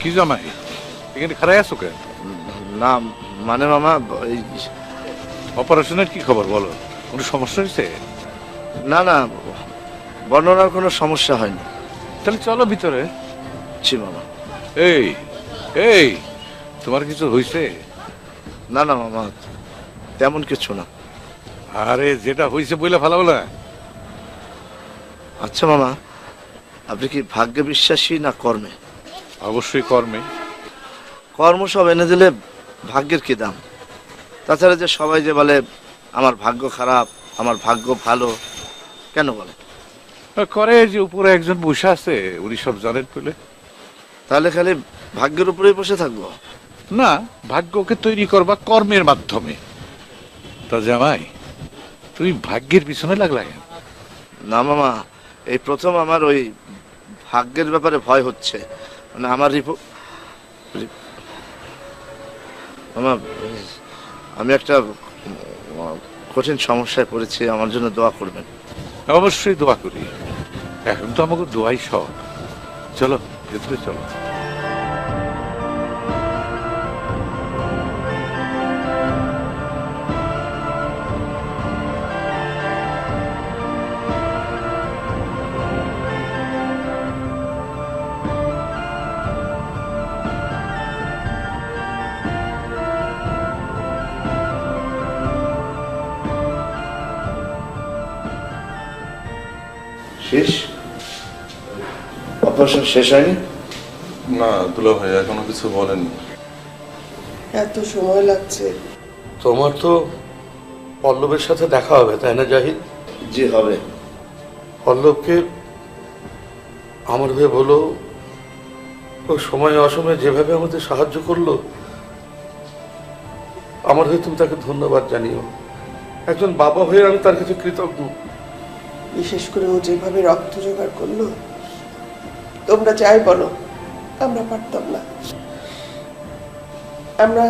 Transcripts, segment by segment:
কি জামাই এখানে খারাই আছো কেন? না মানে মামা এই অপারেশনের কি খবর বলো, কোনো সমস্যা হয়েছে? না না বর্ণনার কোনো সমস্যা হয়নি। তাহলে চলো ভিতরে। জি মামা। এই এই তোমার কিছু হয়েছে? না না মামা তেমন কিছু না। আরে যেটা হয়েছে বইলে ভালো না। আচ্ছা মামা, আপনি কি ভাগ্যে বিশ্বাসী না কর্মে? অবশ্যই কর্মে। কর্ম সব এনে দিলে ভাগ্যের কি দাম? তাছাড়া যে সবাই যে বলে আমার ভাগ্য খারাপ, আমার ভাগ্য ভালো, কেন বলে? করে যে উপরে একজন বসে আছে, উনি সব জানেন বলে। তাহলে খালি ভাগ্যের উপরেই বসে থাকবো? না, ভাগ্যকে তৈরি করবা কর্মের মাধ্যমে। তা জামাই, তুমি ভাগ্যের পিছনে লাগলা কেন? না মামা, এই প্রথম আমার ওই ভাগ্যের ব্যাপারে ভয় হচ্ছে। মানে আমার মামা, আমি একটা কঠিন সমস্যায় পড়েছি, আমার জন্য দোয়া করবেন। অবশ্যই দোয়া করি, এখন তো আমাকে দোয়াই সব। চলো ভেতরে চলো। শেষ? অপারেশন শেষ হয়নি? না দুলা ভাই এখনো কিছু বলেনি। এত সময় লাগছে? তোমার তো পল্লবের সাথে দেখা হবে, তাই না জাহিদ? জি হবে। পল্লবকে আমার হয়ে বলো, ও সময় অসময়ে যেভাবে আমাদের সাহায্য করলো, আমার হয়ে তুমি তাকে ধন্যবাদ জানিও। একজন বাবা হয়ে আমি তার কাছে কৃতজ্ঞ। বিশেষ করে ও যেভাবে রক্ত জোগাড় করলো, তোমরা যাই বলো আমরা পারতাম না। আমরা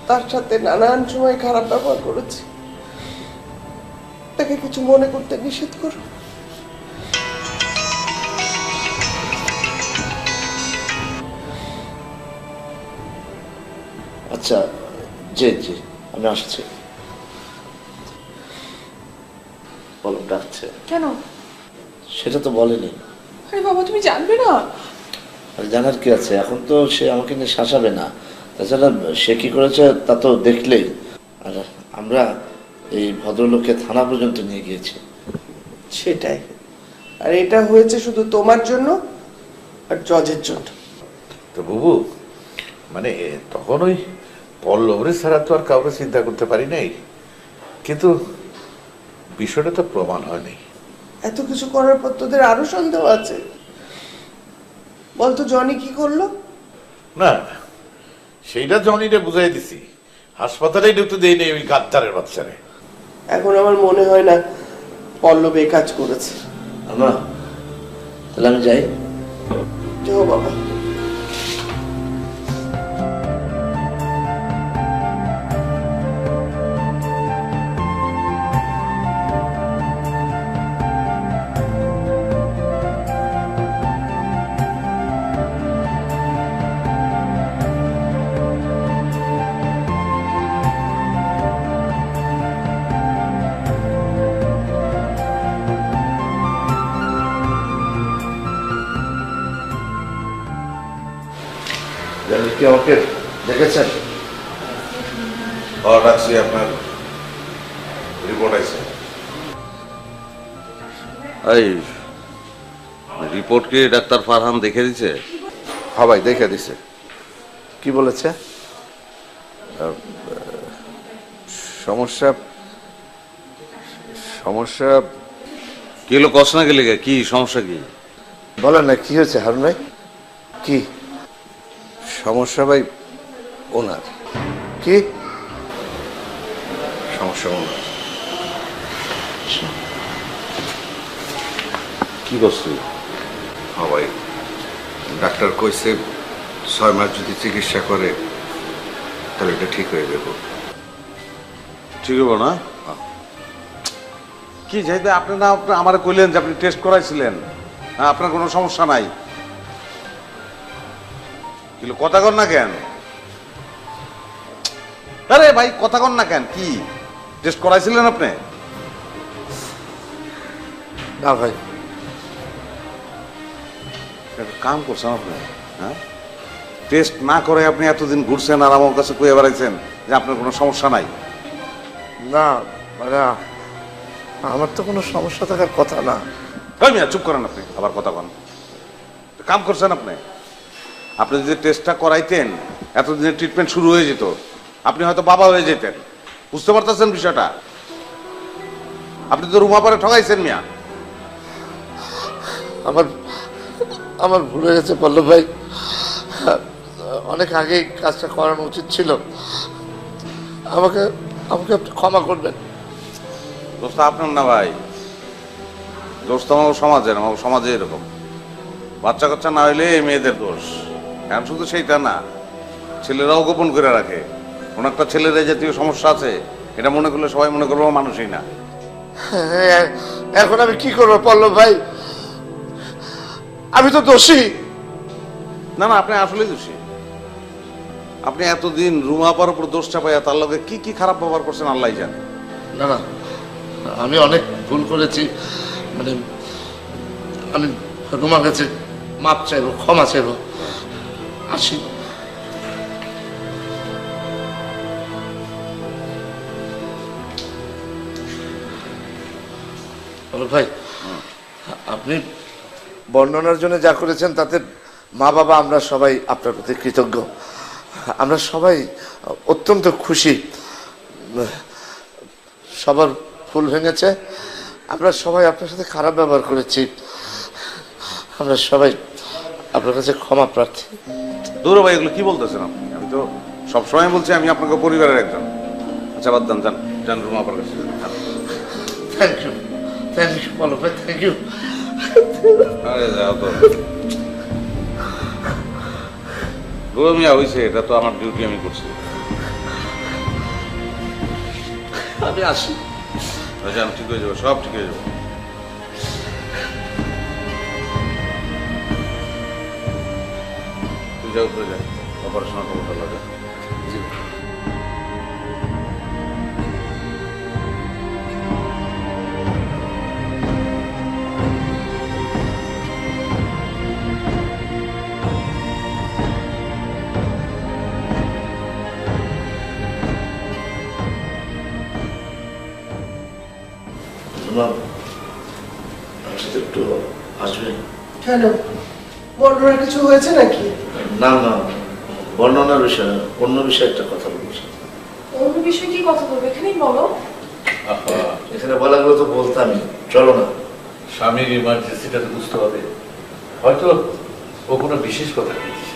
তার সাথে নানান সময় খারাপ ব্যবহার করেছি, তাকে কিছু মনে করতে নিষেধ করো। আচ্ছা, জি জি আমি আসছি। বলো ডাকছে কেন? সেটা তো বলেনি। আরে বাবা, তুমি জানবে না? আর জানার কি আছে, এখন তো সে আমাকে নিয়ে শাসাবে না। তাছাড়া সে কি করেছে তা তো দেখলেই। আর আমরা এই ভদ্রলোককে থানা পর্যন্ত নিয়ে গিয়েছি। সেটাই। আর এটা হয়েছে শুধু তোমার জন্য আর জজের জন্য। তো বুবু, মানে তখন ওই পল্লবরে ছাড়া তো আর কাউকে চিন্তা করতে পারি নাই, কিন্তু বিষয়টা তো প্রমাণ হয়নি। এত কিছু করার পর তোদের আরো সন্দেহ আছে? বলতো জনি কি করলো? না, সেইটা জনিরে বুঝাই দিছি, হাসপাতালেই ঢুকতে দেই নেই ওই গাদ্দারের বাচ্চারে। এখন আমার মনে হয় না পল্লব এ কাজ করেছে। আমরা তাহলে আমি যাই। যাও বাবা। কি আমাকে দেখেছেন? রাখছি, আপনার রিপোর্ট আছে। এই রিপোর্ট কি ডাক্তার ফারহান দেখে দিছে? হ্যাঁ ভাই দেখে দিছে। কি বলেছে? সমস্যা সমস্যা কি হলো? কষ্ট না গেলে কি সমস্যা? কি বলেন না, কি হয়েছে হারুন ভাই? কি সমস্যা ভাই ওনার। কি সমস্যা ওনার। কি করছি? হ্যাঁ ভাই, ডাক্তার কইছে 6 মাস যদি চিকিৎসা করে তাহলে এটা ঠিক হয়ে যাবে। ঠিক হবো না? কি চাইতে আপনি না আমার কইলেন যে আপনি টেস্ট করাইছিলেন, আপনার কোনো সমস্যা নাই। কিলো কথা কর না কেন? আরে ভাই কথা কর না কেন? কি টেস্ট করাইছিলেন আপনি? না ভাই, একটা কাম করছেন আপনি, হ্যাঁ? টেস্ট না করে আপনি এতদিন ঘুরছেন আর আমার কাছে কয়ে বেড়াইছেন যে আপনার কোনো সমস্যা নাই। না মানে আমার তো কোনো সমস্যা থাকার কথা না। ওই মিয়া চুপ করেন আপনি, আবার কথা কন। কাম করছেন আপনি। আপনি যদি টেস্টটা করাইতেন এতদিনের ট্রিটমেন্ট শুরু হয়ে যেত, আপনি হয়তো বাবা হয়ে যেতেন। বুঝতে পারতেছেন বিষয়টা? আপনি তো রুমা পারে ঠকাইছেন মিয়া। আমার আমার ভুল হয়ে গেছে পল্লব ভাই, অনেক আগেই কাজটা করানো উচিত ছিল। আমাকে আমাকে আপনি ক্ষমা করবেন। দোষ তো আপনার না ভাই, দোষ তো আমার সমাজের। আমার সমাজে এরকম বাচ্চা কাচ্চা না হইলে এই মেয়েদের দোষ। এখন শুধু সেইটা না, ছেলেরাও গোপন করে রাখে। কোন একটা ছেলের এই জাতীয় সমস্যা আছে, এটা মনে করলে সবাই মনে করবো মানুষই না। এখন আমি কি করবো পল্লব ভাই? আমি তো দোষী। না না, আপনি আসলেই দোষী। আপনি এতদিন রুমাপার উপর দোষ চাপাইয়া তার লগে কি কি খারাপ ব্যবহার করছেন আল্লাহ জানে। না না, আমি অনেক ভুল করেছি। মানে আমি রুমার কাছে মাপ চাইবো, ক্ষমা চাইবো। আসি। ভাই, আপনি বর্ণনার জন্য যা করেছেন তাতে মা বাবা আমরা সবাই আপনার প্রতি কৃতজ্ঞ। আমরা সবাই অত্যন্ত খুশি। সবার ফুল ভেঙেছে, আমরা সবাই আপনার সাথে খারাপ ব্যবহার করেছি। আমরা সবাই আপনার কাছে ক্ষমা প্রার্থী। দূর ভাই, এগুলো কি বলতেছেন আপনি? আমি তো সবসময় বলছি আমি আপনাকে পরিবারের একজন। আচ্ছা বাদ দেন, যান যান রুমাপার কাছে। থ্যাংক ইউ, থ্যাংক ইউ পল্লব ভাই, থ্যাংক ইউ। আরে যাও তো। মিয়া হয়েছে, এটা তো আমার ডিউটি আমি করছি। আমি আসি। যান, ঠিক হয়ে যাবো, সব ঠিক হয়ে যাবো। তুই যাও, তুই যা, অপারেশনের খবরটা লাগে। আমার সাথে একটু আসবেন? কেন, বর্ণনার কিছু হয়েছে নাকি? না না, বর্ণনার বিষয়ে অন্য বিষয়ে একটা কথা বলবো। অন্য বিষয়ে কি কথা বলবে, এখানেই বলো। এখানে বলাগুলো তো বলতামই, চলো না। স্বামীর ইমার্জেন্সিটা তো বুঝতে হবে। হয়তো ও কোনো বিশেষ কথা বলছে।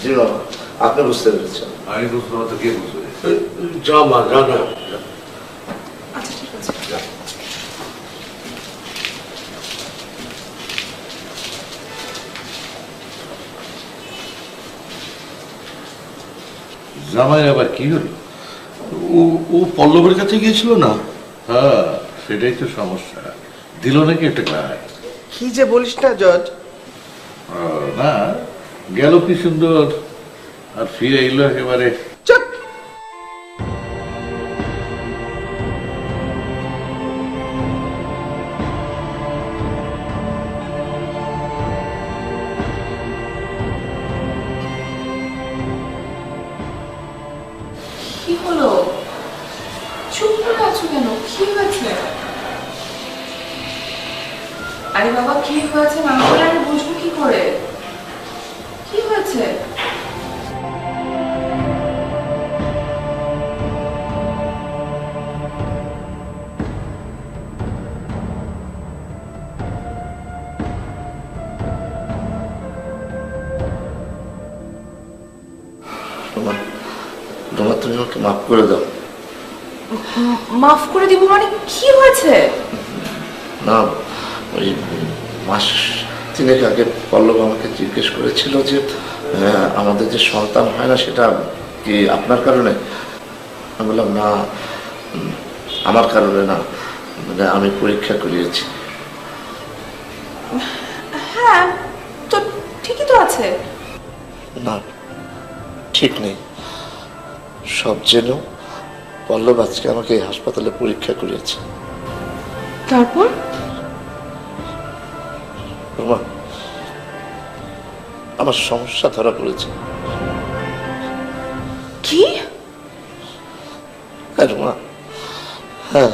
জি বাবা, আপনি বুঝতে পেরেছেন। আমি বুঝবো না তো কে বুঝবে? যা মা, যা না। আচ্ছা ঠিক আছে। জামাই আবার কি হলো? ও ও পল্লবের কাছে গিয়েছিল না? হ্যাঁ, সেটাই তো সমস্যা। দিল নাকি একটা গায়ে? কি যে বলিস না জজ। না, গেল কি সুন্দর, আর ফিরে এলো একেবারে। চুপ। কি হলো, চুপ করে আছো কেন? কি হয়েছে? আরে বাবা, কি হয়েছে না বলে আমি বুঝবো কি করে? কি হয়েছে? তোমার তুমি আমাকে মাফ করে দাও। মাফ করে দিব মানে কি হয়েছে? না, ওই মাস তিনেক আগে পল্লব আমাকে জিজ্ঞেস করেছিল যে আমাদের যে সন্তান হয় না সেটা কি আপনার কারণে? আমি বললাম না, আমার কারণে না, মানে আমি পরীক্ষা করিয়েছি। হ্যাঁ তো ঠিকই তো আছে। না, ঠিক নেই। সব জেনেও পল্লব আজকে আমাকে এই হাসপাতালে পরীক্ষা করিয়েছে। তারপর? রুমা, আমার সমস্যা ধরা পড়েছে। কি? হ্যাঁ রুমা, হ্যাঁ,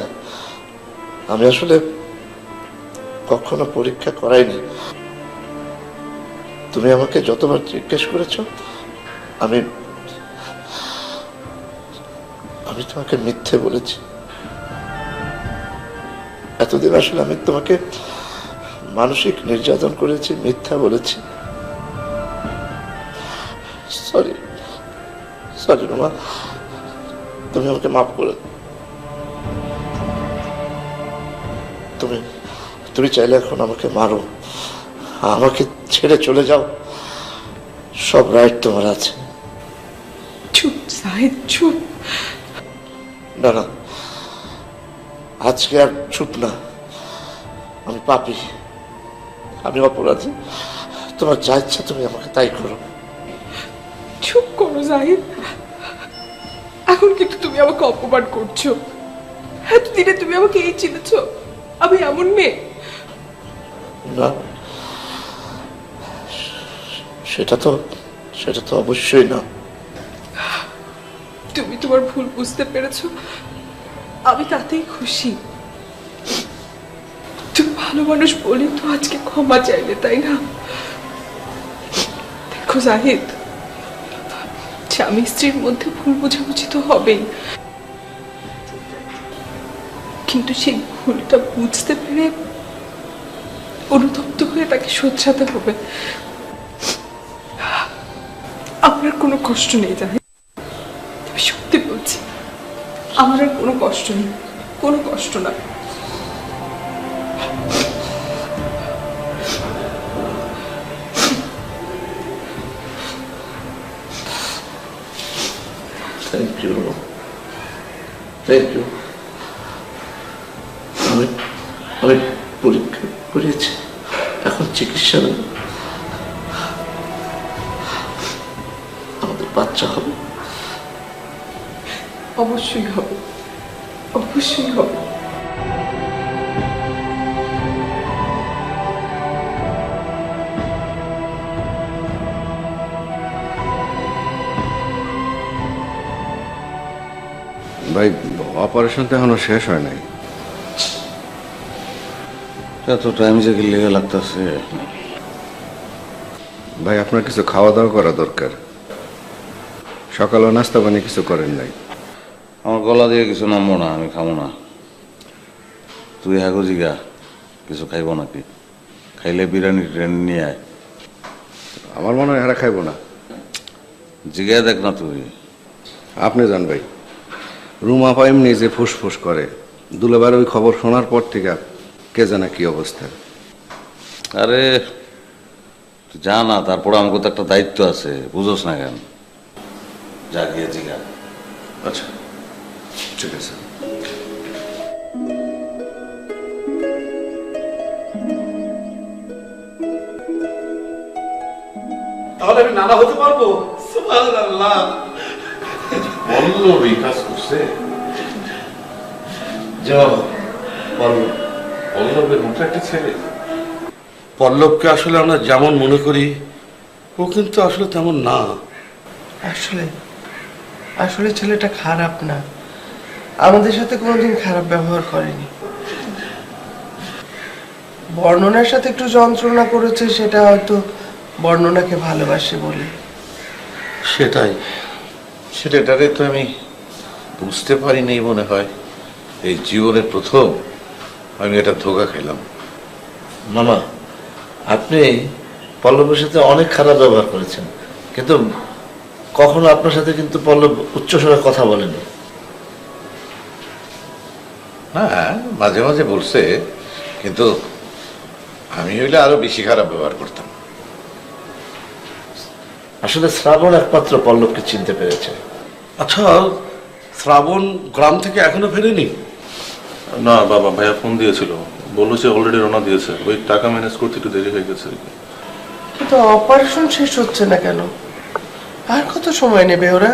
আমি আসলে কখনো পরীক্ষা করাইনি। তুমি আমাকে যতবার জিজ্ঞেস করেছো আমি আমি তোমাকে মিথ্যে বলেছি। এতদিন আসলে আমি তোমাকে মানসিক নির্যাতন করেছি, মিথ্যা বলেছি। সরি সরি রুমা, তুমি আমাকে মাফ করে দাও। তুমি তুমি চাইলে এখন আমাকে মারো, আমাকে ছেড়ে চলে যাও, সব রাইট তোমার আছে। চুপ জাহিদ, চুপ। না না, আজকে আর চুপ না। আমি পাপী, আমি অপরাধী। তোমার যা ইচ্ছা তুমি আমাকে তাই করো। চুপ করো জাহিদ, এখন কিন্তু তুমি আমাকে অপমান করছো। এতদিনে তুমি আমাকে এই চিনেছো আমি এমন মেয়ে? না, সেটা তো অবশ্যই না। তুমি তোমার ভুল বুঝতে পেরেছো, আমি তাতেই খুশি। তুমি ভালো মানুষ বলি তো আজকে ক্ষমা চাইলে, তাই না? দেখো জাহিদ, স্বামী স্ত্রীর মধ্যে ভুল বোঝাবুঝি তো হবেই, কিন্তু সেই ভুলটা বুঝতে পেরে অনুতপ্ত হয়ে তাকে শোধরাতে হবে। আমার কোনো কষ্ট নেই জাহিদ, আমি সত্যি বলছি, আমার আর কোনো কষ্ট নেই, কোনো কষ্ট না। Thank you, thank you. আমি পরীক্ষা করিয়েছি, এখন চিকিৎসা নেই, আমাদের বাচ্চা হবে। অবশ্যই হবে, অবশ্যই হবে। ভাই, অপারেশন তো এখনো শেষ হয় নাই। এত টাইম যে লেগে লাগতেছে। ভাই, আপনার কিছু খাওয়া দাওয়া করা দরকার। সকালে নাস্তা পানি কিছু করেন নাই। আমার গলা দিয়ে কিছু নামবো না, আমি খাবো না। তুই হ্যাগো জিগা কিছু খাইব নাকি? খাইলে বিরিয়ানি টিরিয়ানি নিয়ে আয়। আমার মনে হয় এরা খাইব না। জিগায় দেখ না তুই। আপনি জান ভাই, রুমা আপা এমনি যে ফুসফুস করে, দুলাবার ওই খবর শোনার পর থেকে কে জানা কি অবস্থা। আরে তুই যা না, তারপরে আমাকে তো একটা দায়িত্ব আছে, বুঝোস না কেন? যা গিয়ে জিগা। আচ্ছা ঠিক আছে। তাহলে আমি নানা হতে পারবো? সুবহানাল্লাহ। পল্লব এই কাজ করছে? যে বাবা, পল্লব পল্লবের মতো একটা ছেলে। পল্লবকে আসলে আমরা যেমন মনে করি ও কিন্তু আসলে তেমন না। আসলে আসলে ছেলেটা খারাপ না, আমাদের সাথে কোনোদিন খারাপ ব্যবহার করেনি। বর্ণনার সাথে একটু যন্ত্রণা করেছে, সেটা হয়তো বর্ণনাকে ভালোবাসে বলে। সেটাই। ছেলেটারে তো আমি বুঝতে পারিনি মনে হয়। এই জীবনে প্রথম আমি এটা ধোঁকা খেলাম। মামা, আপনি পল্লবের সাথে অনেক খারাপ ব্যবহার করেছেন, কিন্তু কখনো আপনার সাথে কিন্তু পল্লব উচ্চস্বরে কথা বলেনি। না, মাঝে মাঝে বলছে, কিন্তু আমি হইলে আরো বেশি খারাপ ব্যবহার করতাম। আসলে শ্রাবণ একমাত্র পল্লবকে চিনতে পেরেছে। আচ্ছা, শ্রাবণ গ্রাম থেকে এখনো ফেরেনি? না বাবা, ভাইয়া ফোন দিয়েছিল, বললো যে অলরেডি রওনা দিয়েছে, ওই টাকা ম্যানেজ করতে একটু দেরি হয়ে গেছে। কিন্তু অপারেশন শেষ হচ্ছে না কেন? আর কত সময় নেবে ওরা?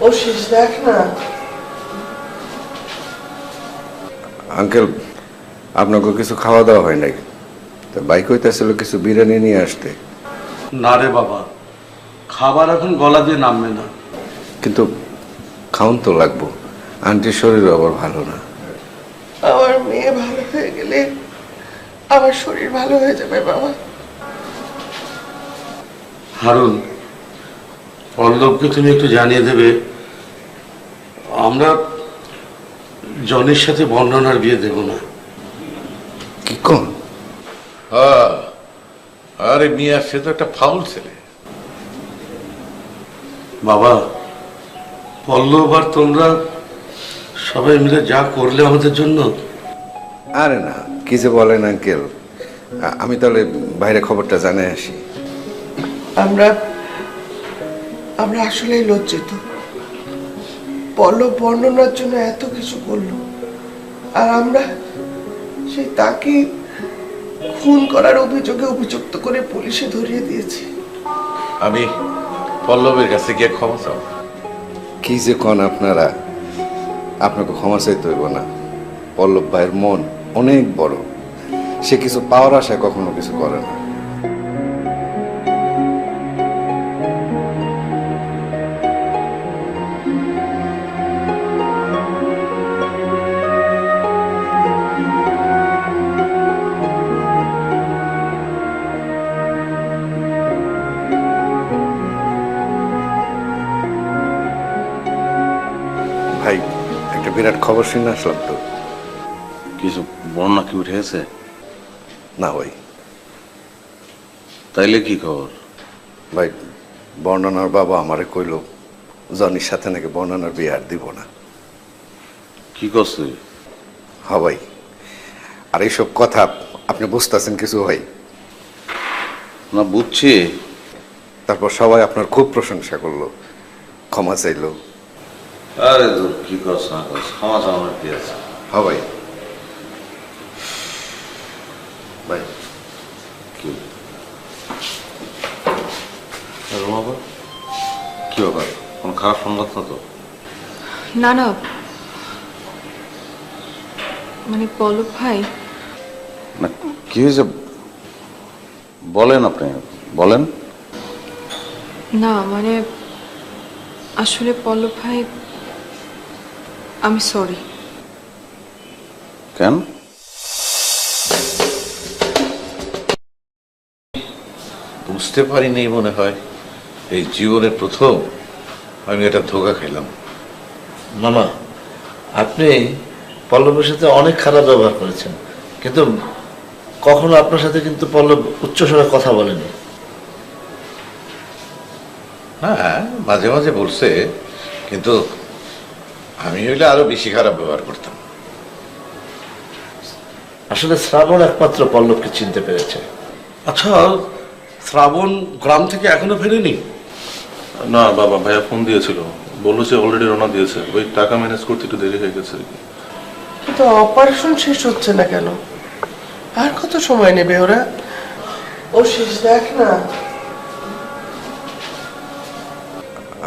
ও শেষ দেখ না। আঙ্কেল, আপনাকে কিছু খাওয়া দাওয়া হয় নাই, তা বাইক হইতেছিল কিছু বিরিয়ানি নিয়ে আসতে। না রে বাবা, খাবার এখন গলা দিয়ে নামবে না। কিন্তু খাওন তো লাগবো, আন্টির শরীর আবার ভালো না। আমার মেয়ে ভালো হয়ে গেলে আমার শরীর ভালো হয়ে যাবে বাবা। হারুন, পল্লবকে তুমি একটু জানিয়ে দেবে আমরা জনির সাথে বর্ণনার বিয়ে দেব না। কি কোন? হ্যাঁ, আরে মিয়া সে তো একটা ফাউল ছেলে। বাবা, পল্লব আর তোমরা সবাই মিলে যা করলে আমাদের জন্য। আরে না, কি যে বলেন আঙ্কেল, আমি তাহলে বাইরে খবরটা জানাই আসি। আমরা আমরা আসলেই লজ্জিত। পল্লব বর্ণনার জন্য এত কিছু করলো, আর আমরা সেই তাকে খুন করার অভিযোগে অভিযুক্ত করে পুলিশে ধরিয়ে দিয়েছি। আমি পল্লবের কাছে গিয়ে ক্ষমা চাও। কি যে কন আপনারা, আপনাকে ক্ষমা চাইতে হইব না। পল্লব ভাইয়ের মন অনেক বড়, সে কিছু পাওয়ার আশায় কখনো কিছু করে না। ভাই, একটা বিরাট খবর শুনে আসলাম তো। কিছু বন্যা কি উঠে গেছে? না ভাই, তাইলে কি খবর? ভাই বর্ণনার বাবা আমারে কইল জনির সাথে নাকি বর্ণনার বিয়ে আর দিব না। কি করছে? হ্যাঁ ভাই, আর এইসব কথা আপনি বুঝতেছেন কিছু ভাই? না বুঝছি। তারপর সবাই আপনার খুব প্রশংসা করলো, ক্ষমা চাইলো। আরে দূর, কি করছ না করছ, ক্ষমা চাওয়ার কি আছে? হ্যাঁ ভাই। ভাই কি রুমাবা, কি ব্যাপার? কোনো খারাপ সংবাদ না তো? না না, মানে পল্লব ভাই, না কি হয়েছে বলেন, আপনি বলেন। না মানে আসলে পল্লব ভাই, আমি সরি। কেন? বুঝতে পারিনি মনে হয়, এই জীবনের প্রথম আমি এটা ধোঁকা খেলাম। মামা, আপনি পল্লবের সাথে অনেক খারাপ ব্যবহার করেছেন, কিন্তু কখনো আপনার সাথে কিন্তু পল্লব উচ্চস্বরে কথা বলেনি। হ্যাঁ, মাঝে মাঝে বলছে, কিন্তু আমি হইলে আরো বেশি খারাপ ব্যবহার করতাম। আসলে শ্রাবণ একমাত্র পল্লবকে চিনতে পেরেছে। আচ্ছা, শ্রাবণ গ্রাম থেকে এখনো ফেরেনি? না বাবা, ভাইয়া ফোন দিয়েছিল, বললো যে অলরেডি রওনা দিয়েছে। ওই টাকা ম্যানেজ করতে একটু দেরি হয়ে গেছে আর কি। কিন্তু অপারেশন শেষ হচ্ছে না কেন? আর কত সময় নেবে ওরা? ও শেষ দেখ না।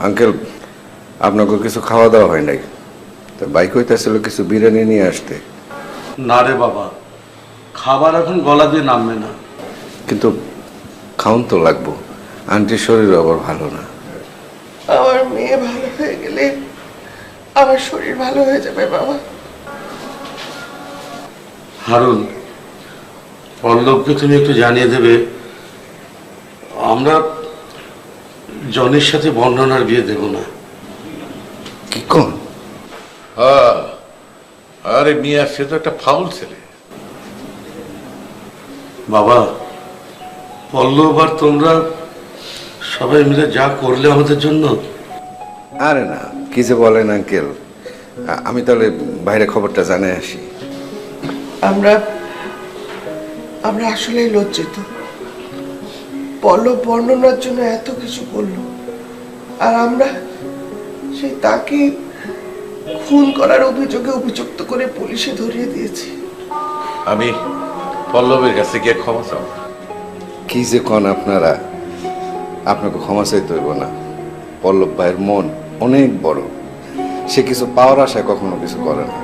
আঙ্কেল, আপনাকে কিছু খাওয়া দাওয়া হয় নাই, তা বাইক হইতেছিল কিছু বিরিয়ানি নিয়ে আসতে। না রে বাবা, খাবার এখন গলা দিয়ে নামবে না। কিন্তু খাওন তো লাগবো, আন্টির শরীর আবার ভালো না। আমার মেয়ে ভালো হয়ে গেলে আমার শরীর ভালো হয়ে যাবে বাবা। হারুন, পল্লবকে তুমি একটু জানিয়ে দেবে আমরা জনির সাথে বর্ণনার বিয়ে দেব না। কি কোন? হ্যাঁ, আরে মিয়া সে তো একটা ফাউল ছেলে। বাবা, পল্লব আর তোমরা সবাই মিলে যা করলে আমাদের জন্য। আরে না, কি যে বলেন আঙ্কেল, আমি তাহলে বাইরে খবরটা জানাই আসি। আমরা আমরা আসলেই লজ্জিত। পল্লব বর্ণনার জন্য এত কিছু করলো, আর আমরা সেই তাকে খুন করার অভিযোগে অভিযুক্ত করে পুলিশে ধরিয়ে দিয়েছি। আমি পল্লবের কাছে গিয়ে ক্ষমা চাও। কি যে কন আপনারা, আপনাকে ক্ষমা চাইতে হইব না। পল্লব ভাইয়ের মন অনেক বড়, সে কিছু পাওয়ার আশায় কখনো কিছু করে না।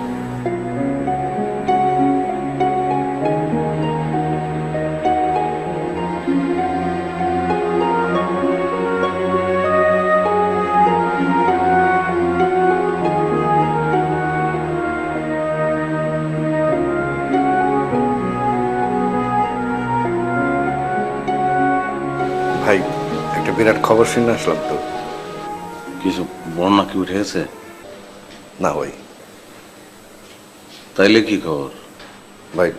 ভাই, একটা বিরাট খবর শুনে আসলাম তো। কিছু বন্যা কি উঠে গেছে? না ভাই, তাইলে কি খবর? ভাই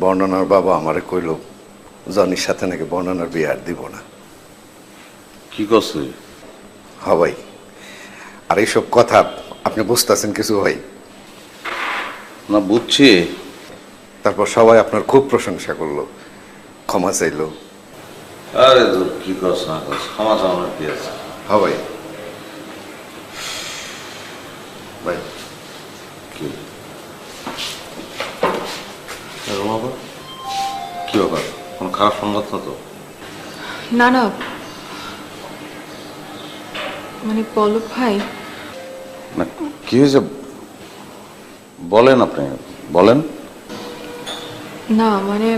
বর্ণনার বাবা আমারে কইল জনির সাথে নাকি বর্ণনার বিয়ে আর দিব না। কি করছে? হ ভাই, আর এইসব কথা আপনি বুঝতেছেন কিছু ভাই? না বুঝছি। তারপর সবাই আপনার খুব প্রশংসা করলো, ক্ষমা চাইলো। আরে তোর কি করছ না করছ, ক্ষমা চাওয়ার কি আছে? হ ভাই। ভাই কি রমাবা, কি ব্যাপার? কোনো খারাপ সংবাদ না তো? না না, মানে পল্লব ভাই, না কি হয়েছে বলেন, আপনি বলেন। না মানে